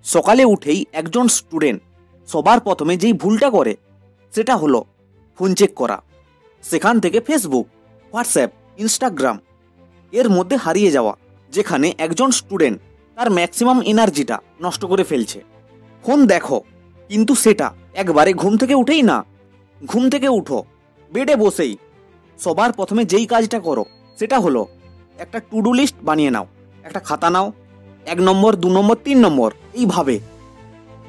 সকালে উঠেই একজন স্টুডেন্ট সবার প্রথমে যেই ভুলটা করে সেটা হলো ফোন চেক করা, সেখান থেকে ফেসবুক, হোয়াটসঅ্যাপ, ইনস্টাগ্রাম এর মধ্যে হারিয়ে যাওয়া, যেখানে একজন স্টুডেন্ট তার ম্যাক্সিমাম এনার্জিটা নষ্ট করে ফেলছে। ফোন দেখো, কিন্তু সেটা একবারে ঘুম থেকে উঠেই না। ঘুম থেকে উঠো, বেডে বসেই সবার প্রথমে যেই কাজটা করো সেটা হলো একটা টু ডু লিস্ট বানিয়ে নাও, একটা খাতা নাও, 1 নম্বর, 2 নম্বর, 3 নম্বর, এইভাবে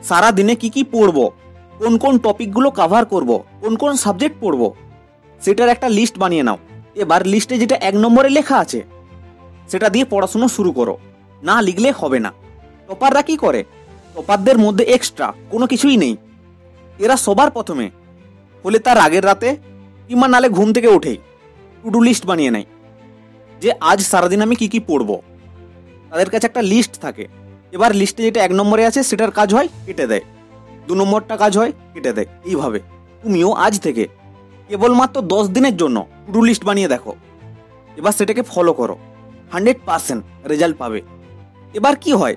সারা দিনে কি কি পড়বো, কোন কোন টপিকগুলো কভার করব, কোন কোন সাবজেক্ট পড়বো, সেটার একটা লিস্ট বানিয়ে নাও। এবার লিস্টে যেটা 1 নম্বরে লেখা আছে সেটা দিয়ে পড়াশুনো শুরু করো, না লিখলে হবে না। টপাররা কি করে? টপারদের মধ্যে এক্সট্রা কোনো কিছুই নেই। এরা সবার প্রথমে হলে তার আগের রাতে কিংবা নালে ঘুম থেকে উঠেই টু ডু লিস্ট বানিয়ে নেয় যে আজ সারাদিন আমি কি কি পড়বো। তাদের কাছে একটা লিস্ট থাকে। এবার লিস্টে যেটা 1 নম্বরে আছে সেটার কাজ হয় কেটে দেয়, 2 নম্বরটা কাজ হয় কেটে দেয়। এইভাবে তুমিও আজ থেকে কেবলমাত্র 10 দিনের জন্য টু ডু লিস্ট বানিয়ে দেখো। এবার সেটাকে ফলো করো, 100% রেজাল্ট পাবে। এবার কি হয়,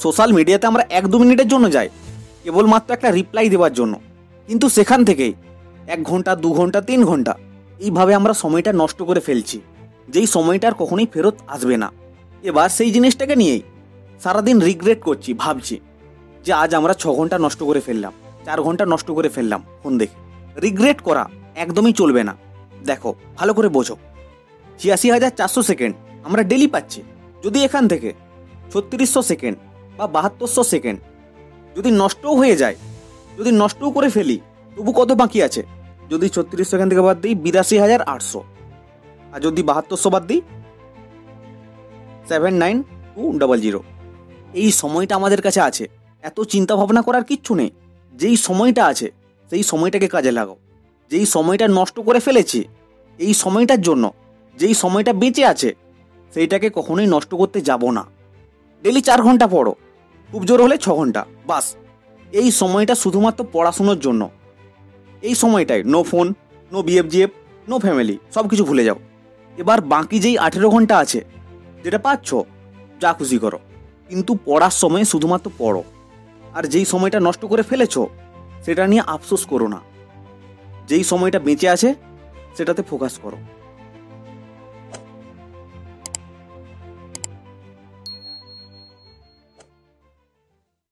সোশ্যাল মিডিয়াতে আমরা 1-2 মিনিটের জন্য যাই কেবলমাত্র একটা রিপ্লাই দেওয়ার জন্য, কিন্তু সেখান থেকেই 1 ঘন্টা, 2 ঘন্টা, 3 ঘন্টা এইভাবে আমরা সময়টা নষ্ট করে ফেলছি, যেই সময়টা আর কখনোই ফেরত আসবে না। এবার সেই জিনিসটাকে নিয়েই সারাদিন রিগ্রেট করছি, ভাবছি যে আজ আমরা 6 ঘন্টা নষ্ট করে ফেললাম, 4 ঘন্টা নষ্ট করে ফেললাম ফোন দেখে। রিগ্রেট করা একদমই চলবে না। দেখো, ভালো করে বোঝো, 86,400 সেকেন্ড আমরা ডেলি পাচ্ছি। যদি এখান থেকে 3600 সেকেন্ড বা 7200 সেকেন্ড যদি নষ্টও হয়ে যায়, যদি নষ্টও করে ফেলি, তবু কত বাকি আছে? যদি 3600 সেকেন্ড থেকে বাদ দিই 82,800, আর যদি 7200 বাদ দিই 79200। এই সময়টা আমাদের কাছে আছে, এত চিন্তা ভাবনা করার কিচ্ছু নেই। যেই সময়টা আছে সেই সময়টাকে কাজে লাগাও। যেই সময়টা নষ্ট করে ফেলেছি, এই সময়টার জন্য যেই সময়টা বেঁচে আছে সেইটাকে কখনোই নষ্ট করতে যাব না। ডেলি 4 ঘন্টা পড়ো, খুব জোর হলে 6 ঘন্টা, বাস। এই সময়টা শুধুমাত্র পড়াশুনোর জন্য। এই সময়টায় no phone, no BF GF, no family, সব কিছু ভুলে যাও। এবার বাকি যেই 18 ঘন্টা আছে যেটা পাচ্ছ, যা খুশি করো, কিন্তু পড়ার সময় শুধুমাত্র পড়ো। আর যেই সময়টা নষ্ট করে ফেলেছো সেটা নিয়ে আফসোস করো না। যেই সময়টা বেঁচে আছে সেটাতে ফোকাস করো।